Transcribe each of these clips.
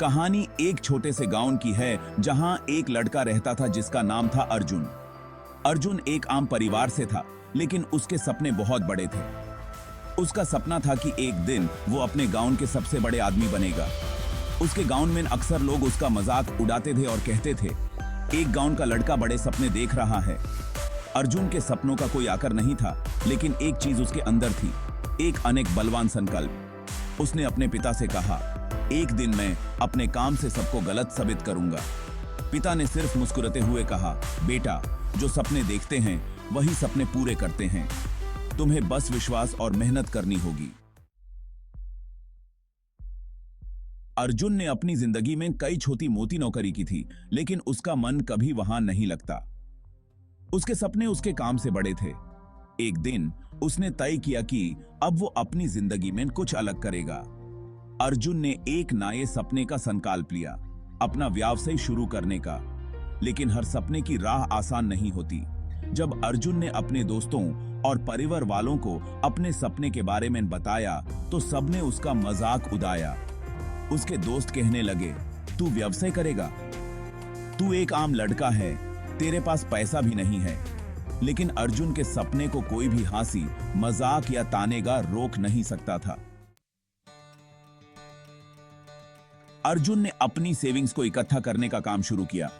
कहानी एक छोटे से गांव की है जहां एक लड़का रहता था जिसका नाम था अर्जुन। अर्जुन एक आम परिवार से था, लेकिन उसके सपने बहुत बड़े थे। उसका सपना था कि एक दिन वो अपने गांव के सबसे बड़े आदमी बनेगा। उसके गांव में अक्सर लोग उसका मजाक उड़ाते थे और कहते थे, एक गांव का लड़का बड़े सपने देख रहा है। अर्जुन के सपनों का कोई आकर नहीं था, लेकिन एक चीज उसके अंदर थी, एक अनेक बलवान संकल्प। उसने अपने पिता से कहा, एक दिन मैं अपने काम से सबको गलत साबित करूंगा। पिता ने सिर्फ मुस्कुराते हुए कहा, बेटा, जो सपने देखते हैं वही सपने पूरे करते हैं। तुम्हें बस विश्वास और मेहनत करनी होगी। अर्जुन ने अपनी जिंदगी में कई छोटी मोटी नौकरी की थी, लेकिन उसका मन कभी वहां नहीं लगता। उसके सपने उसके काम से बड़े थे। एक दिन उसने तय किया कि अब वो अपनी जिंदगी में कुछ अलग करेगा। अर्जुन ने एक नए सपने का संकल्प लिया, अपना व्यवसाय शुरू करने का। लेकिन हर सपने की राह आसान नहीं होती। जब अर्जुन ने अपने दोस्तों और परिवार वालों को अपने सपने के बारे में बताया तो सबने उसका मजाक उड़ाया। उसके दोस्त कहने लगे, तू व्यवसाय करेगा? तू एक आम लड़का है, तेरे पास पैसा भी नहीं है। लेकिन अर्जुन के सपने को कोई भी हंसी, मजाक या तानेगा रोक नहीं सकता था। अर्जुन ने अपनी सेविंग्स को इकट्ठा करने का काम शुरू किया।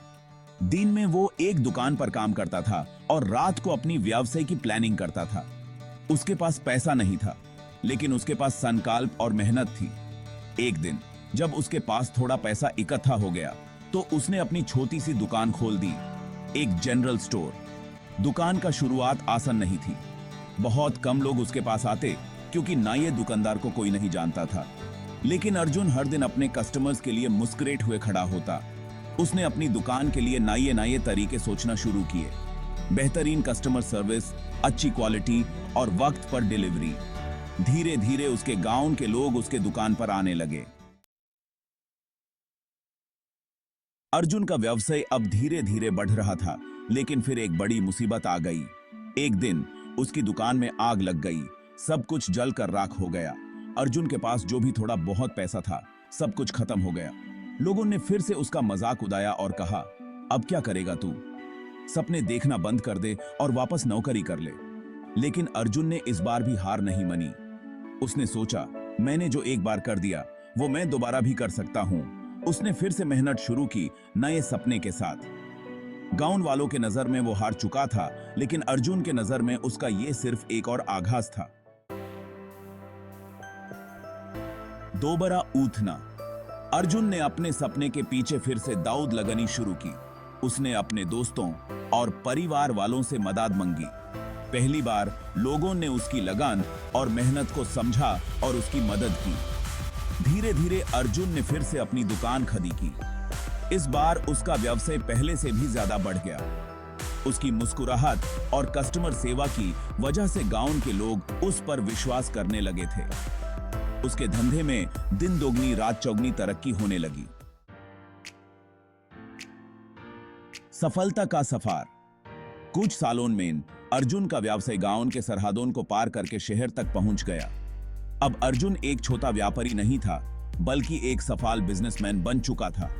दिन में वो एक दुकान पर काम करता था और रात को अपनी व्यवसाय की प्लानिंग करता था। उसके पास पैसा नहीं था, लेकिन उसके पास संकल्प और मेहनत थी। एक दिन जब उसके पास थोड़ा पैसा इकट्ठा हो गया तो उसने अपनी छोटी सी दुकान खोल दी, एक जनरल स्टोर। दुकान का शुरुआत आसान नहीं थी। बहुत कम लोग उसके पास आते, क्योंकि नए दुकानदार को कोई नहीं जानता था। लेकिन अर्जुन हर दिन अपने कस्टमर्स के लिए मुस्कुराते हुए खड़ा होता। उसने अपनी दुकान के लिए नए तरीके सोचना शुरू किए, बेहतरीन कस्टमर सर्विस, अच्छी क्वालिटी और वक्त पर डिलीवरी। धीरे धीरे उसके गांव के लोग उसके दुकान पर आने लगे। अर्जुन का व्यवसाय अब धीरे धीरे बढ़ रहा था, लेकिन फिर एक बड़ी मुसीबत आ गई। एक दिन उसकी दुकान में आग लग गई, सब कुछ जलकर राख हो गया। अर्जुन के पास जो भी थोड़ा बहुत पैसा था, सब कुछ खत्म हो गया। लोगों ने फिर से उसका मजाक उड़ाया और कहा, अब क्या करेगा तू? सपने देखना बंद कर दे और वापस नौकरी कर ले। लेकिन अर्जुन ने इस बार भी हार नहीं मानी। उसने सोचा, मैंने जो एक बार कर दिया वो मैं दोबारा भी कर सकता हूं। उसने फिर से मेहनत शुरू की, नए सपने के साथ। गांव वालों के नजर में वो हार चुका था, लेकिन अर्जुन के नजर में उसका ये सिर्फ एक और आगाज था। दोबारा उठना। अर्जुन ने अपने सपने के पीछे फिर से दौड़ लगानी शुरू की। उसने अपने दोस्तों और परिवार वालों से मदद मांगी। पहली बार लोगों ने उसकी लगन और मेहनत को समझा और उसकी मदद की। धीरे धीरे अर्जुन ने फिर से अपनी दुकान खड़ी की। इस बार उसका व्यवसाय पहले से भी ज्यादा बढ़ गया। उसकी मुस्कुराहट और कस्टमर सेवा की वजह से गांव के लोग उस पर विश्वास करने लगे थे। उसके धंधे में दिन दोगुनी रात चौगुनी तरक्की होने लगी। सफलता का सफर। कुछ सालों में अर्जुन का व्यवसाय गांव के सरहदों को पार करके शहर तक पहुंच गया। अब अर्जुन एक छोटा व्यापारी नहीं था, बल्कि एक सफल बिजनेसमैन बन चुका था।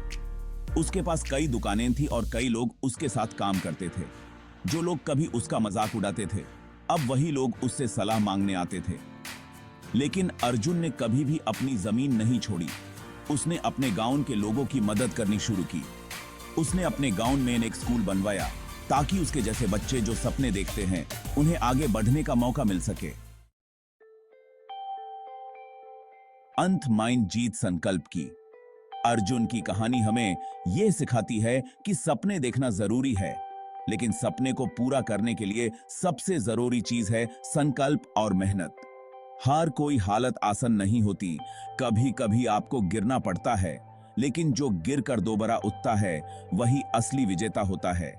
उसके पास कई दुकानें थी और कई लोग उसके साथ काम करते थे। जो लोग कभी उसका मजाक उड़ाते थे, अब वही लोग उससे सलाह मांगने आते थे। लेकिन अर्जुन ने कभी भी अपनी जमीन नहीं छोड़ी। उसने अपने गांव के लोगों की मदद करनी शुरू की। उसने अपने गांव में एक स्कूल बनवाया, ताकि उसके जैसे बच्चे जो सपने देखते हैं उन्हें आगे बढ़ने का मौका मिल सके। अंत माइंड जीत संकल्प की। अर्जुन की कहानी हमें यह सिखाती है कि सपने देखना जरूरी है, लेकिन सपने को पूरा करने के लिए सबसे जरूरी चीज है संकल्प और मेहनत। हर कोई हालत आसान नहीं होती। कभी कभी आपको गिरना पड़ता है, लेकिन जो गिरकर दोबारा उठता है वही असली विजेता होता है।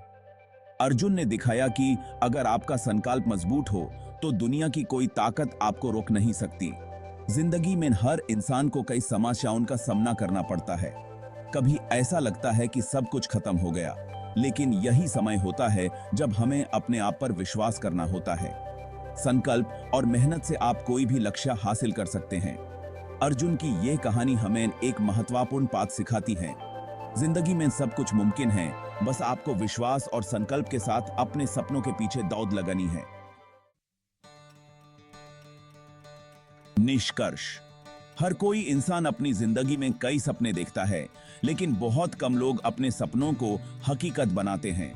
अर्जुन ने दिखाया कि अगर आपका संकल्प मजबूत हो तो दुनिया की कोई ताकत आपको रोक नहीं सकती। जिंदगी में हर इंसान को कई समस्याओं का सामना करना पड़ता है। कभी ऐसा लगता है कि सब कुछ खत्म हो गया, लेकिन यही समय होता है जब हमें अपने आप पर विश्वास करना होता है। संकल्प और मेहनत से आप कोई भी लक्ष्य हासिल कर सकते हैं। अर्जुन की यह कहानी हमें एक महत्वपूर्ण बात सिखाती है। जिंदगी में सब कुछ मुमकिन है, बस आपको विश्वास और संकल्प के साथ अपने सपनों के पीछे दौड़ लगानी है। निष्कर्ष, हर कोई इंसान अपनी जिंदगी में कई सपने देखता है, लेकिन बहुत कम लोग अपने सपनों को हकीकत बनाते हैं।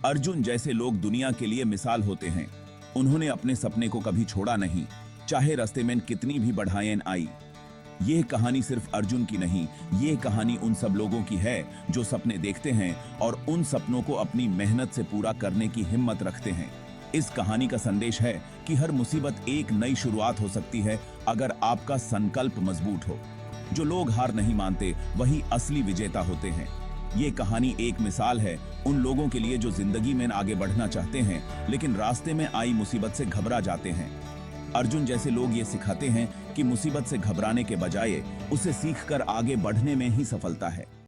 अर्जुन जैसे लोग दुनिया के लिए मिसाल होते हैं। उन्होंने अपने सपने को कभी छोड़ा नहीं, चाहे रास्ते में कितनी भी बाधाएं आई। यह कहानी सिर्फ अर्जुन की नहीं, यह कहानी उन सब लोगों की है जो सपने देखते हैं और उन सपनों को अपनी मेहनत से पूरा करने की हिम्मत रखते हैं। इस कहानी का संदेश है कि हर मुसीबत एक नई शुरुआत हो सकती है अगर आपका संकल्प मजबूत हो। जो लोग हार नहीं मानते वही असली विजेता होते हैं। ये कहानी एक मिसाल है उन लोगों के लिए जो जिंदगी में आगे बढ़ना चाहते हैं लेकिन रास्ते में आई मुसीबत से घबरा जाते हैं। अर्जुन जैसे लोग ये सिखाते हैं कि मुसीबत से घबराने के बजाय उसे सीखकर आगे बढ़ने में ही सफलता है।